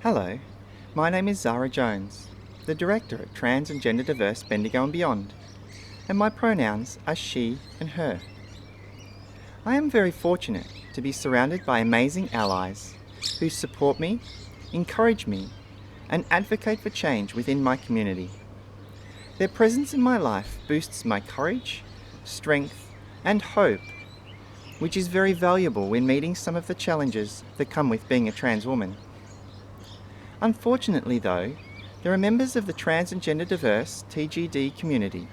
Hello, my name is Zara Jones, the Director at Trans and Gender Diverse Bendigo and Beyond, and my pronouns are she and her. I am very fortunate to be surrounded by amazing allies who support me, encourage me, and advocate for change within my community. Their presence in my life boosts my courage, strength, and hope, which is very valuable when meeting some of the challenges that come with being a trans woman. Unfortunately though, there are members of the trans and gender diverse TGD community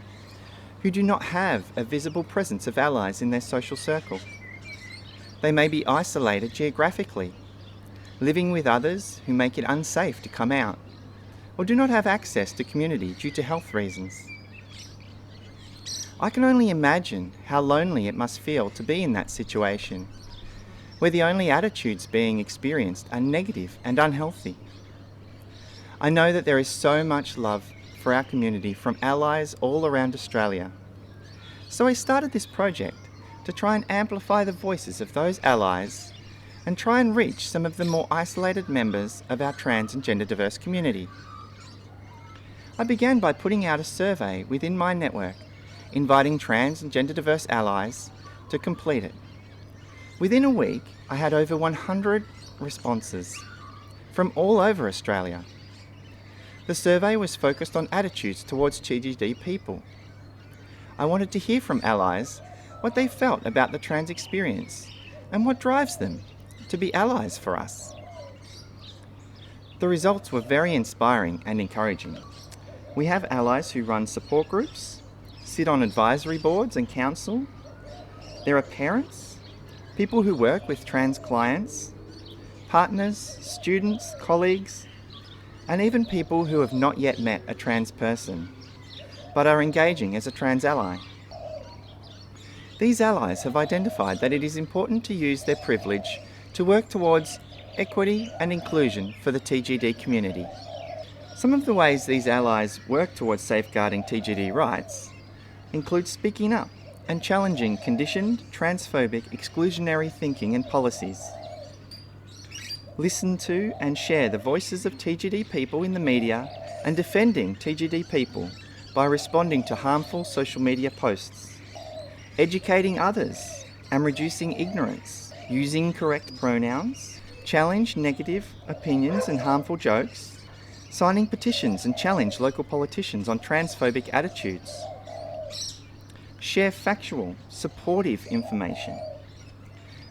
who do not have a visible presence of allies in their social circle. They may be isolated geographically, living with others who make it unsafe to come out, or do not have access to community due to health reasons. I can only imagine how lonely it must feel to be in that situation, where the only attitudes being experienced are negative and unhealthy. I know that there is so much love for our community from allies all around Australia. So I started this project to try and amplify the voices of those allies and try and reach some of the more isolated members of our trans and gender diverse community. I began by putting out a survey within my network, inviting trans and gender diverse allies to complete it. Within a week, I had over 100 responses from all over Australia. The survey was focused on attitudes towards TGD people. I wanted to hear from allies what they felt about the trans experience and what drives them to be allies for us. The results were very inspiring and encouraging. We have allies who run support groups, sit on advisory boards and council. There are parents, people who work with trans clients, partners, students, colleagues, and even people who have not yet met a trans person, but are engaging as a trans ally. These allies have identified that it is important to use their privilege to work towards equity and inclusion for the TGD community. Some of the ways these allies work towards safeguarding TGD rights include speaking up and challenging conditioned, transphobic, exclusionary thinking and policies. Listen to and share the voices of TGD people in the media and defending TGD people by responding to harmful social media posts, educating others and reducing ignorance, using correct pronouns, challenge negative opinions and harmful jokes, signing petitions and challenge local politicians on transphobic attitudes, share factual, supportive information,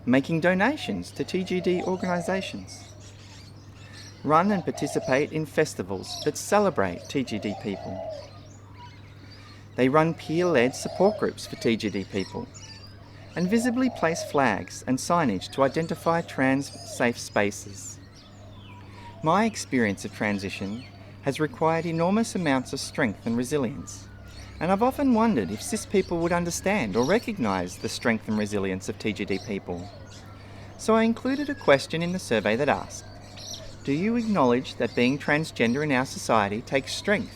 making donations to TGD organisations, run and participate in festivals that celebrate TGD people. They run peer-led support groups for TGD people and visibly place flags and signage to identify trans safe spaces. My experience of transition has required enormous amounts of strength and resilience, and I've often wondered if cis people would understand or recognise the strength and resilience of TGD people. So I included a question in the survey that asked, do you acknowledge that being transgender in our society takes strength?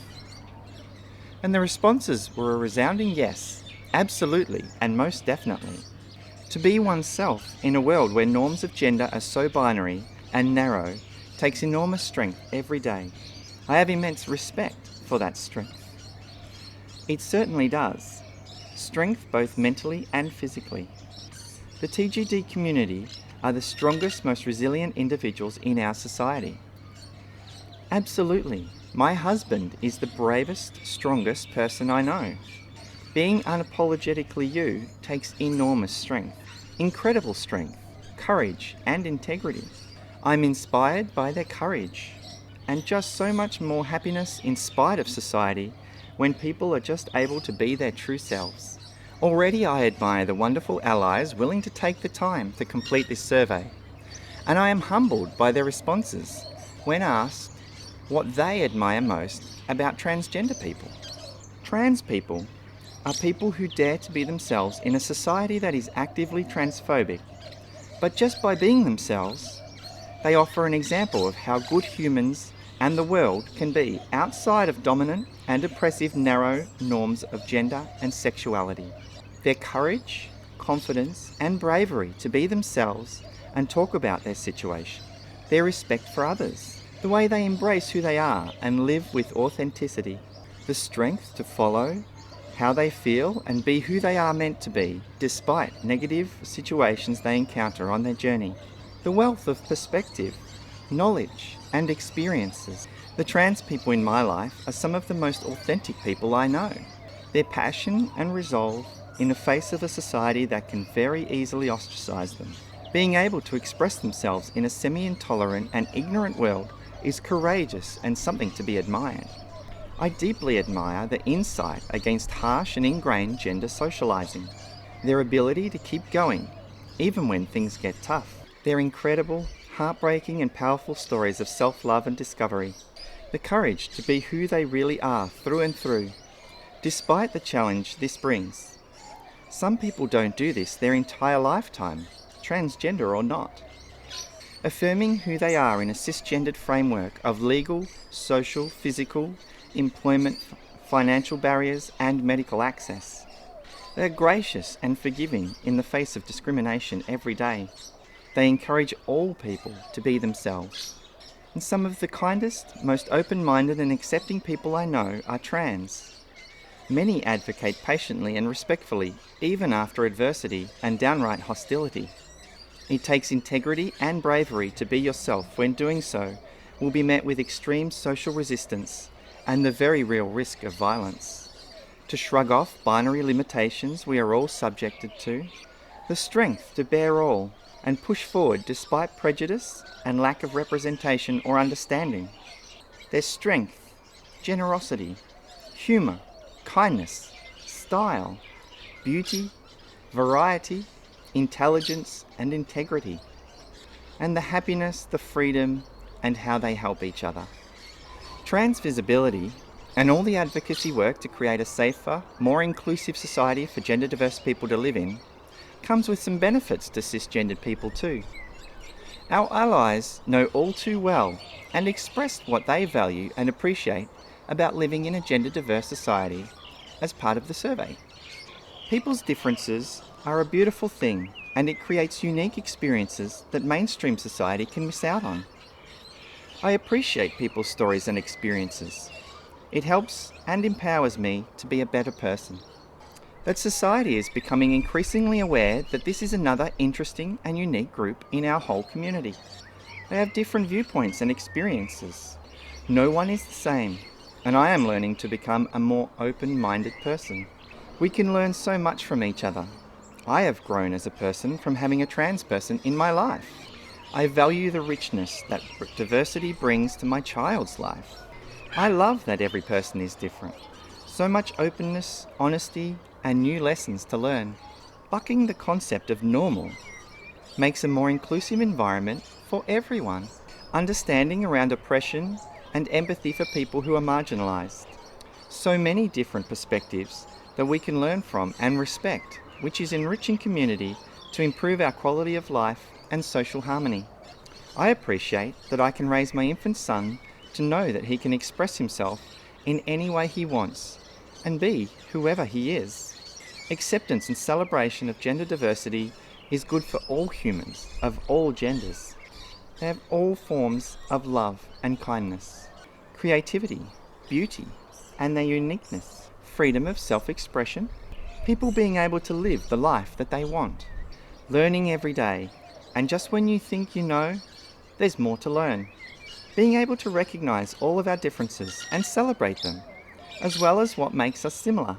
And the responses were a resounding yes, absolutely, and most definitely. To be oneself in a world where norms of gender are so binary and narrow takes enormous strength every day. I have immense respect for that strength. It certainly does. Strength both mentally and physically. The TGD community are the strongest, most resilient individuals in our society. Absolutely. My husband is the bravest, strongest person I know. Being unapologetically you takes enormous strength, incredible strength, courage, and integrity. I'm inspired by their courage, and just so much more happiness in spite of society when people are just able to be their true selves. Already I admire the wonderful allies willing to take the time to complete this survey, and I am humbled by their responses when asked what they admire most about transgender people. Trans people are people who dare to be themselves in a society that is actively transphobic, but just by being themselves, they offer an example of how good humans and the world can be outside of dominant and oppressive narrow norms of gender and sexuality. Their courage, confidence, and bravery to be themselves and talk about their situation, their respect for others, the way they embrace who they are and live with authenticity, the strength to follow how they feel and be who they are meant to be, despite negative situations they encounter on their journey, the wealth of perspective, knowledge, and experiences. The trans people in my life are some of the most authentic people I know. Their passion and resolve in the face of a society that can very easily ostracize them. Being able to express themselves in a semi-intolerant and ignorant world is courageous and something to be admired. I deeply admire their insight against harsh and ingrained gender socializing, their ability to keep going, even when things get tough, their incredible, heartbreaking and powerful stories of self-love and discovery, the courage to be who they really are through and through, despite the challenge this brings. Some people don't do this their entire lifetime, transgender or not. Affirming who they are in a cisgendered framework of legal, social, physical, employment, financial barriers, and medical access. They are gracious and forgiving in the face of discrimination every day. They encourage all people to be themselves. And some of the kindest, most open-minded and accepting people I know are trans. Many advocate patiently and respectfully, even after adversity and downright hostility. It takes integrity and bravery to be yourself when doing so will be met with extreme social resistance and the very real risk of violence. To shrug off binary limitations we are all subjected to, the strength to bear all and push forward despite prejudice and lack of representation or understanding. Their strength, generosity, humour, kindness, style, beauty, variety, intelligence and integrity, and the happiness, the freedom, and how they help each other. Trans visibility and all the advocacy work to create a safer, more inclusive society for gender diverse people to live in comes with some benefits to cisgendered people too. Our allies know all too well and expressed what they value and appreciate about living in a gender diverse society as part of the survey. People's differences are a beautiful thing, and it creates unique experiences that mainstream society can miss out on. I appreciate people's stories and experiences. It helps and empowers me to be a better person. That society is becoming increasingly aware that this is another interesting and unique group in our whole community. They have different viewpoints and experiences. No one is the same, and I am learning to become a more open-minded person. We can learn so much from each other. I have grown as a person from having a trans person in my life. I value the richness that diversity brings to my child's life. I love that every person is different. So much openness, honesty, and new lessons to learn. Bucking the concept of normal makes a more inclusive environment for everyone. Understanding around oppression and empathy for people who are marginalised. So many different perspectives that we can learn from and respect, which is enriching community to improve our quality of life and social harmony. I appreciate that I can raise my infant son to know that he can express himself in any way he wants and be whoever he is. Acceptance and celebration of gender diversity is good for all humans of all genders. They have all forms of love and kindness, creativity, beauty, and their uniqueness, freedom of self-expression, people being able to live the life that they want, learning every day, and just when you think you know, there's more to learn. Being able to recognise all of our differences and celebrate them, as well as what makes us similar.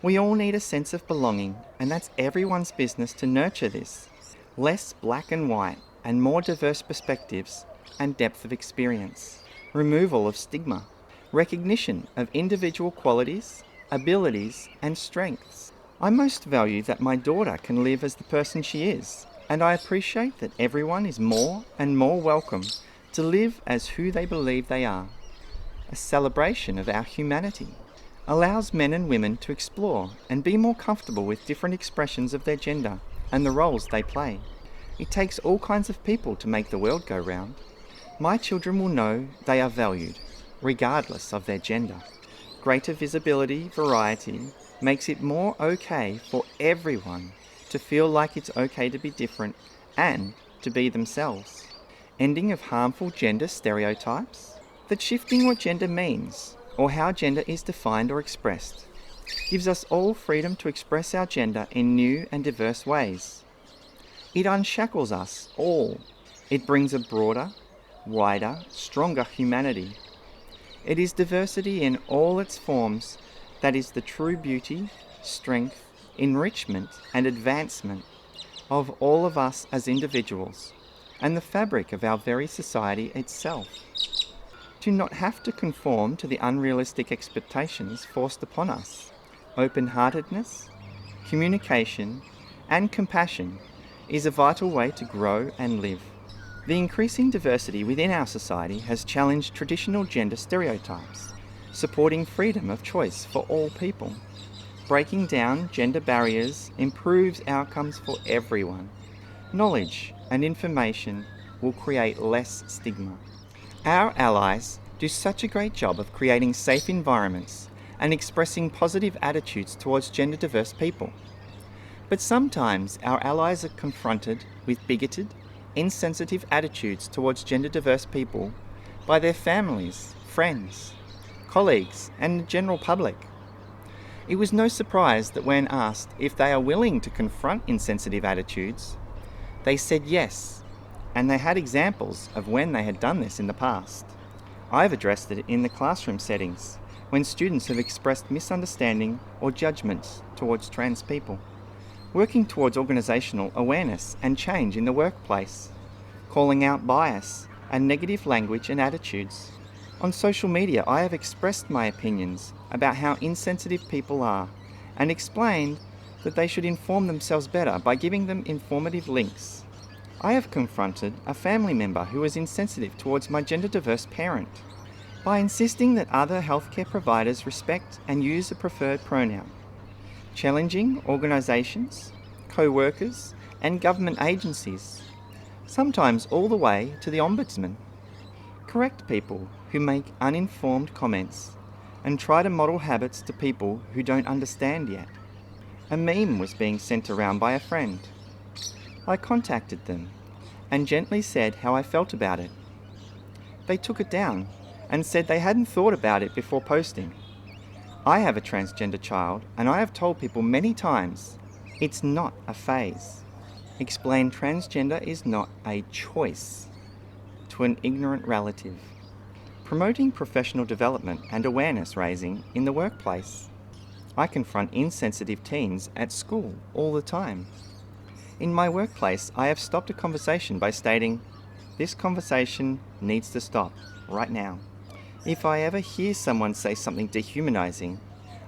We all need a sense of belonging, and that's everyone's business to nurture this. Less black and white, and more diverse perspectives and depth of experience. Removal of stigma. Recognition of individual qualities, abilities, and strengths. I most value that my daughter can live as the person she is, and I appreciate that everyone is more and more welcome to live as who they believe they are. A celebration of our humanity allows men and women to explore and be more comfortable with different expressions of their gender and the roles they play. It takes all kinds of people to make the world go round. My children will know they are valued, regardless of their gender. Greater visibility, variety, makes it more okay for everyone to feel like it's okay to be different and to be themselves. ending of harmful gender stereotypes, that shifting what gender means, or how gender is defined or expressed, gives us all freedom to express our gender in new and diverse ways. It unshackles us all. It brings a broader, wider, stronger humanity. It is diversity in all its forms that is the true beauty, strength, enrichment, and advancement of all of us as individuals, and the fabric of our very society itself. To not have to conform to the unrealistic expectations forced upon us, open-heartedness, communication, and compassion is a vital way to grow and live. The increasing diversity within our society has challenged traditional gender stereotypes, supporting freedom of choice for all people. Breaking down gender barriers improves outcomes for everyone. Knowledge and information will create less stigma. Our allies do such a great job of creating safe environments and expressing positive attitudes towards gender diverse people. But sometimes our allies are confronted with bigoted, insensitive attitudes towards gender diverse people by their families, friends, colleagues, and the general public. It was no surprise that when asked if they are willing to confront insensitive attitudes, they said yes, and they had examples of when they had done this in the past. I've addressed it in the classroom settings, when students have expressed misunderstanding or judgments towards trans people. Working towards organisational awareness and change in the workplace, calling out bias and negative language and attitudes. On social media, I have expressed my opinions about how insensitive people are and explained that they should inform themselves better by giving them informative links. I have confronted a family member who was insensitive towards my gender diverse parent by insisting that other healthcare providers respect and use a preferred pronoun. Challenging organisations, co-workers and government agencies, sometimes all the way to the Ombudsman. Correct people who make uninformed comments and try to model habits to people who don't understand yet. A meme was being sent around by a friend. I contacted them and gently said how I felt about it. They took it down and said they hadn't thought about it before posting. I have a transgender child and I have told people many times it's not a phase. Explain transgender is not a choice to an ignorant relative. Promoting professional development and awareness raising in the workplace. I confront insensitive teens at school all the time. In my workplace, I have stopped a conversation by stating, "This conversation needs to stop right now." If I ever hear someone say something dehumanizing,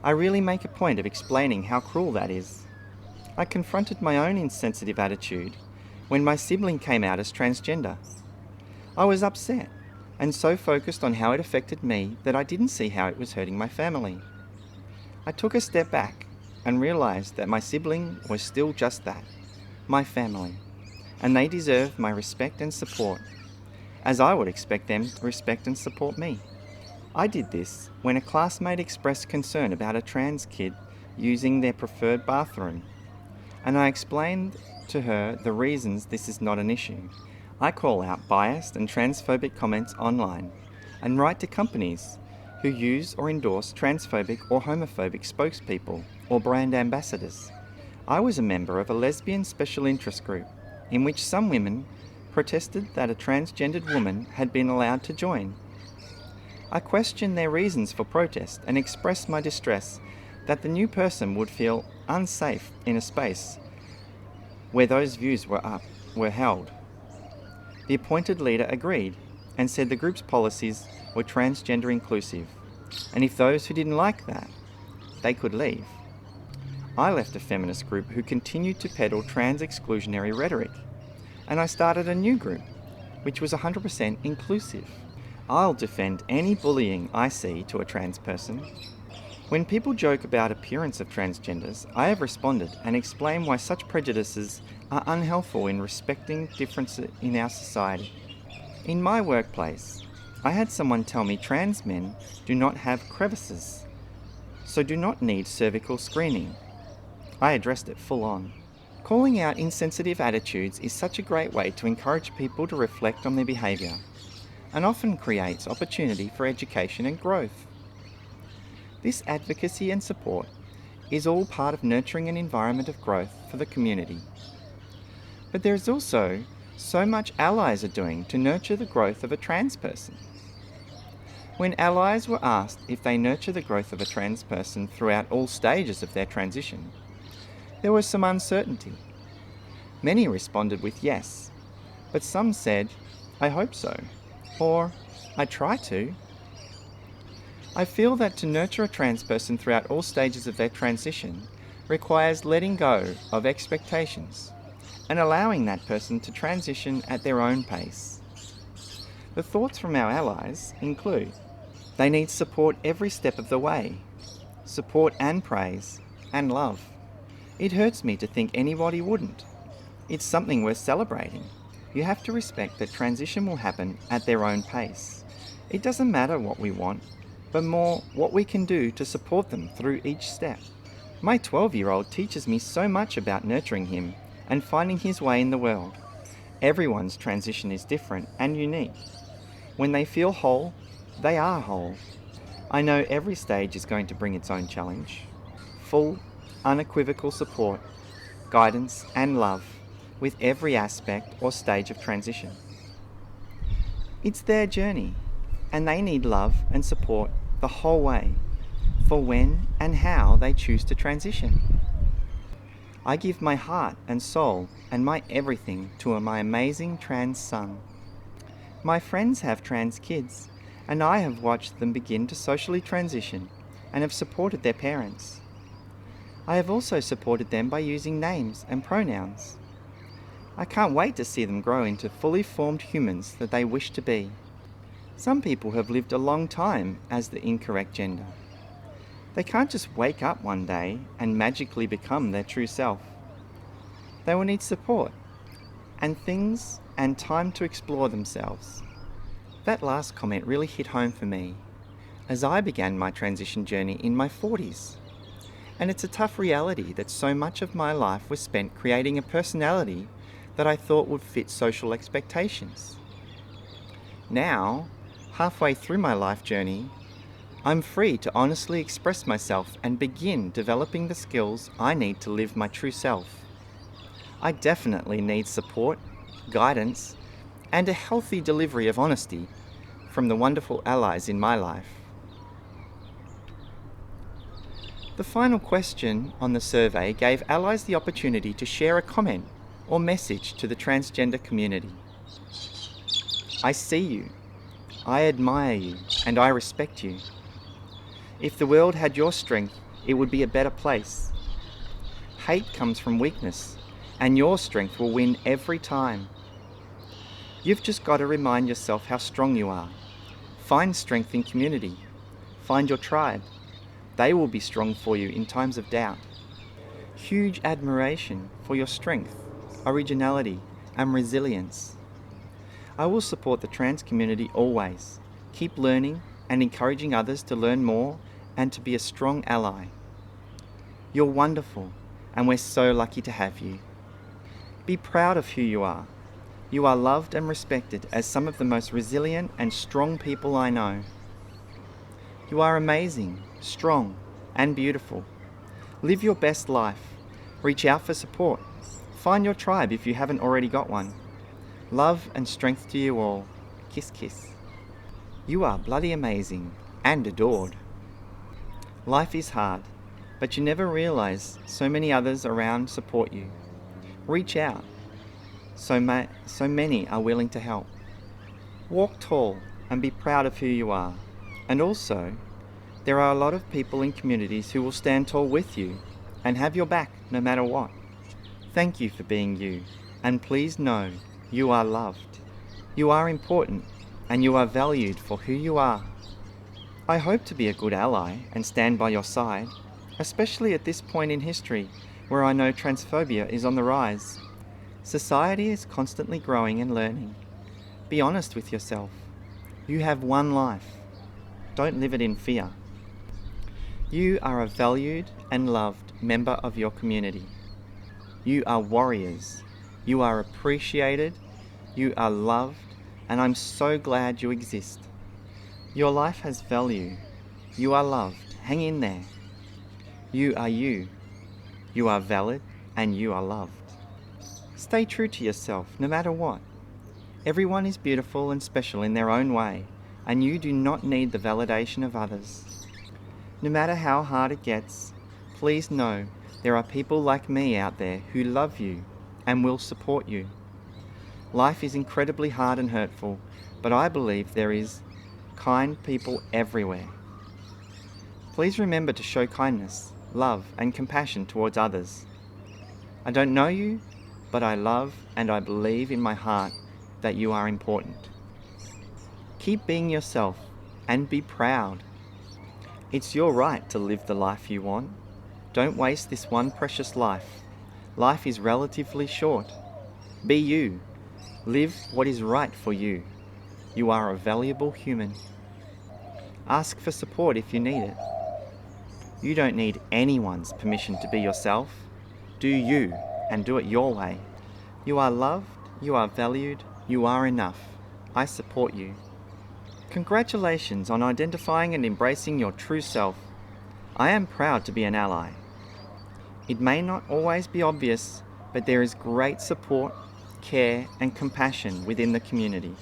I really make a point of explaining how cruel that is. I confronted my own insensitive attitude when my sibling came out as transgender. I was upset and so focused on how it affected me that I didn't see how it was hurting my family. I took a step back and realized that my sibling was still just that, my family, and they deserve my respect and support, as I would expect them to respect and support me. I did this when a classmate expressed concern about a trans kid using their preferred bathroom, and I explained to her the reasons this is not an issue. I call out biased and transphobic comments online and write to companies who use or endorse transphobic or homophobic spokespeople or brand ambassadors. I was a member of a lesbian special interest group in which some women protested that a transgendered woman had been allowed to join. I questioned their reasons for protest and expressed my distress that the new person would feel unsafe in a space where those views were held. The appointed leader agreed and said the group's policies were transgender inclusive, and if those who didn't like that, they could leave. I left a feminist group who continued to peddle trans exclusionary rhetoric, and I started a new group, which was 100% inclusive. I'll defend any bullying I see to a trans person. When people joke about appearance of transgenders, I have responded and explained why such prejudices are unhelpful in respecting differences in our society. In my workplace, I had someone tell me trans men do not have crevices, so do not need cervical screening. I addressed it full on. Calling out insensitive attitudes is such a great way to encourage people to reflect on their behaviour and often creates opportunity for education and growth. This advocacy and support is all part of nurturing an environment of growth for the community. But there is also so much allies are doing to nurture the growth of a trans person. When allies were asked if they nurture the growth of a trans person throughout all stages of their transition, there was some uncertainty. Many responded with yes, but some said, "I hope so," or "I try to." I feel that to nurture a trans person throughout all stages of their transition requires letting go of expectations and allowing that person to transition at their own pace. The thoughts from our allies include: they need support every step of the way, support and praise, and love. It hurts me to think anybody wouldn't. It's something worth celebrating. You have to respect that transition will happen at their own pace. It doesn't matter what we want, but more what we can do to support them through each step. My 12-year-old teaches me so much about nurturing him and finding his way in the world. Everyone's transition is different and unique. When they feel whole, they are whole. I know every stage is going to bring its own challenge. Full, unequivocal support, guidance and love with every aspect or stage of transition. It's their journey, and they need love and support the whole way for when and how they choose to transition. I give my heart and soul and my everything to my amazing trans son. My friends have trans kids, and I have watched them begin to socially transition and have supported their parents. I have also supported them by using names and pronouns. I can't wait to see them grow into fully formed humans that they wish to be. Some people have lived a long time as the incorrect gender. They can't just wake up one day and magically become their true self. They will need support and things and time to explore themselves. That last comment really hit home for me, as I began my transition journey in my 40s. And it's a tough reality that so much of my life was spent creating a personality that I thought would fit social expectations. Now, halfway through my life journey, I'm free to honestly express myself and begin developing the skills I need to live my true self. I definitely need support, guidance, and a healthy delivery of honesty from the wonderful allies in my life. The final question on the survey gave allies the opportunity to share a comment or message to the transgender community. I see you, I admire you, and I respect you. If the world had your strength, it would be a better place. Hate comes from weakness, and your strength will win every time. You've just got to remind yourself how strong you are. Find strength in community. Find your tribe. They will be strong for you in times of doubt. Huge admiration for your strength, originality, and resilience. I will support the trans community always. Keep learning and encouraging others to learn more and to be a strong ally. You're wonderful, and we're so lucky to have you. Be proud of who you are. You are loved and respected as some of the most resilient and strong people I know. You are amazing, strong, and beautiful. Live your best life. Reach out for support. Find your tribe if you haven't already got one. Love and strength to you all. Kiss, kiss. You are bloody amazing and adored. Life is hard, but you never realize so many others around support you. Reach out. So many are willing to help. Walk tall and be proud of who you are. And also, there are a lot of people in communities who will stand tall with you and have your back no matter what. Thank you for being you, and please know you are loved. You are important, and you are valued for who you are. I hope to be a good ally and stand by your side, especially at this point in history where I know transphobia is on the rise. Society is constantly growing and learning. Be honest with yourself. You have one life. Don't live it in fear. You are a valued and loved member of your community. You are warriors. You are appreciated. You are loved, and I'm so glad you exist. Your life has value. You are loved. Hang in there. You are you. You are valid, and you are loved. Stay true to yourself, no matter what. Everyone is beautiful and special in their own way, and you do not need the validation of others. No matter how hard it gets, please know there are people like me out there who love you and will support you. Life is incredibly hard and hurtful, but I believe there is kind people everywhere. Please remember to show kindness, love, and compassion towards others. I don't know you, but I love and I believe in my heart that you are important. Keep being yourself and be proud. It's your right to live the life you want. Don't waste this one precious life. Life is relatively short. Be you. Live what is right for you. You are a valuable human. Ask for support if you need it. You don't need anyone's permission to be yourself. Do you, and do it your way. You are loved, you are valued, you are enough. I support you. Congratulations on identifying and embracing your true self. I am proud to be an ally. It may not always be obvious, but there is great support, care, and compassion within the community.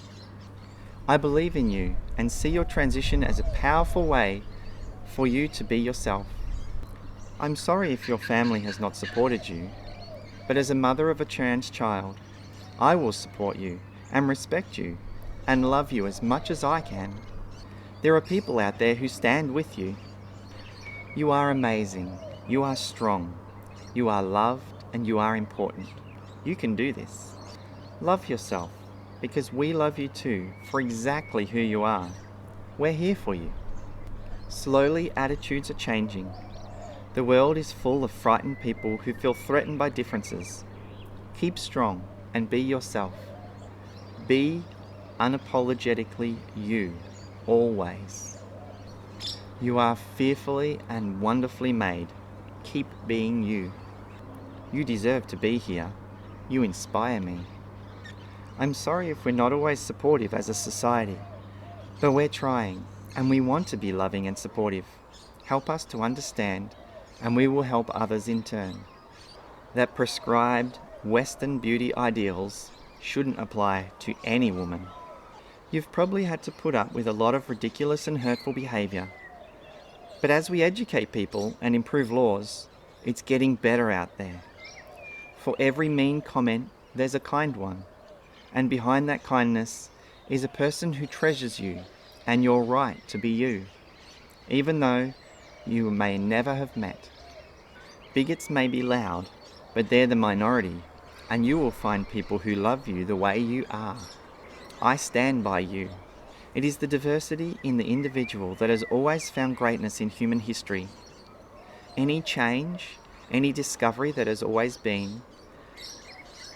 I believe in you and see your transition as a powerful way for you to be yourself. I'm sorry if your family has not supported you, but as a mother of a trans child, I will support you and respect you and love you as much as I can. There are people out there who stand with you. You are amazing. You are strong. You are loved and you are important. You can do this. Love yourself because we love you too for exactly who you are. We're here for you. Slowly, attitudes are changing. The world is full of frightened people who feel threatened by differences. Keep strong and be yourself. Be unapologetically you, always. You are fearfully and wonderfully made. Keep being you. You deserve to be here. You inspire me. I'm sorry if we're not always supportive as a society, but we're trying, and we want to be loving and supportive. Help us to understand, and we will help others in turn. That prescribed Western beauty ideals shouldn't apply to any woman. You've probably had to put up with a lot of ridiculous and hurtful behaviour. But as we educate people and improve laws, it's getting better out there. For every mean comment, there's a kind one. And behind that kindness is a person who treasures you and your right to be you, even though you may never have met. Bigots may be loud, but they're the minority, and you will find people who love you the way you are. I stand by you. It is the diversity in the individual that has always found greatness in human history. Any change, any discovery that has always been,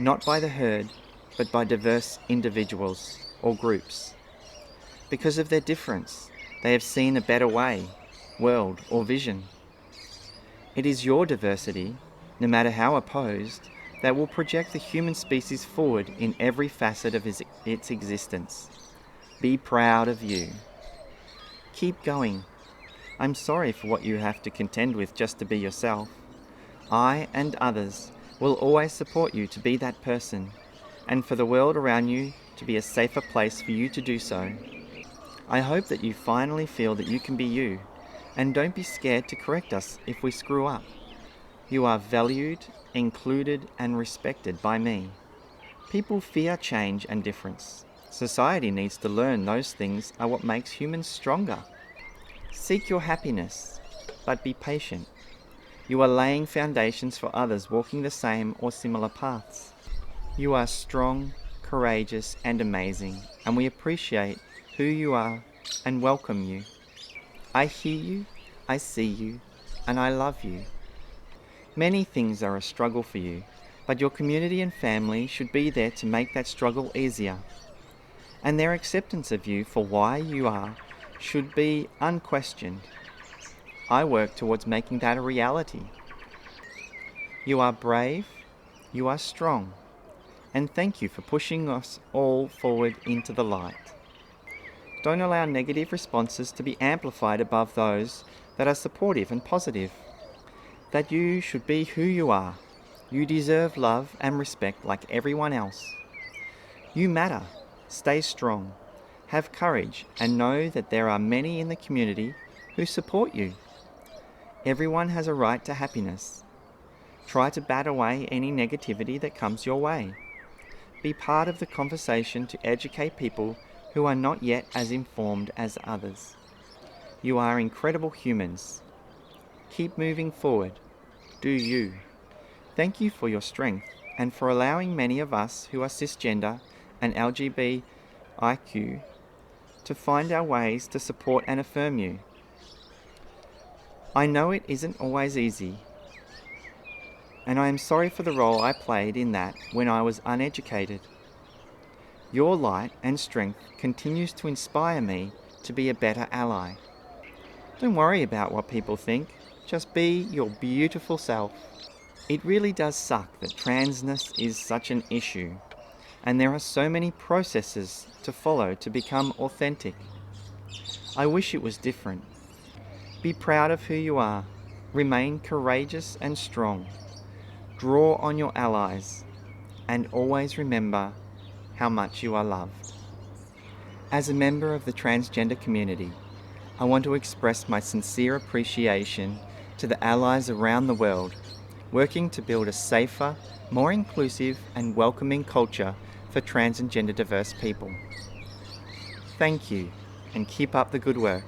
not by the herd, but by diverse individuals or groups. Because of their difference, they have seen a better way, world, or vision. It is your diversity, no matter how opposed, that will project the human species forward in every facet of its existence. Be proud of you. Keep going. I'm sorry for what you have to contend with just to be yourself. I and others will always support you to be that person, and for the world around you to be a safer place for you to do so. I hope that you finally feel that you can be you, and don't be scared to correct us if we screw up. You are valued, included, and respected by me. People fear change and difference. Society needs to learn those things are what makes humans stronger. Seek your happiness, but be patient. You are laying foundations for others walking the same or similar paths. You are strong, courageous, and amazing, and we appreciate who you are and welcome you. I hear you, I see you, and I love you. Many things are a struggle for you, but your community and family should be there to make that struggle easier. And their acceptance of you for why you are should be unquestioned. I work towards making that a reality. You are brave, You are strong. And thank you for pushing us all forward into the light. Don't allow negative responses to be amplified above those that are supportive and positive. That you should be who you are. You deserve love and respect like everyone else. You matter. Stay strong. Have courage and know that there are many in the community who support you. Everyone has a right to happiness. Try to bat away any negativity that comes your way. Be part of the conversation to educate people who are not yet as informed as others. You are incredible humans. Keep moving forward. Do you. Thank you for your strength and for allowing many of us who are cisgender and LGBTIQ to find our ways to support and affirm you. I know it isn't always easy, and I am sorry for the role I played in that when I was uneducated. Your light and strength continues to inspire me to be a better ally. Don't worry about what people think, just be your beautiful self. It really does suck that transness is such an issue, and there are so many processes to follow to become authentic. I wish it was different. Be proud of who you are. Remain courageous and strong. Draw on your allies, and always remember how much you are loved. As a member of the transgender community, I want to express my sincere appreciation to the allies around the world, working to build a safer, more inclusive and welcoming culture for trans and gender diverse people. Thank you, and keep up the good work.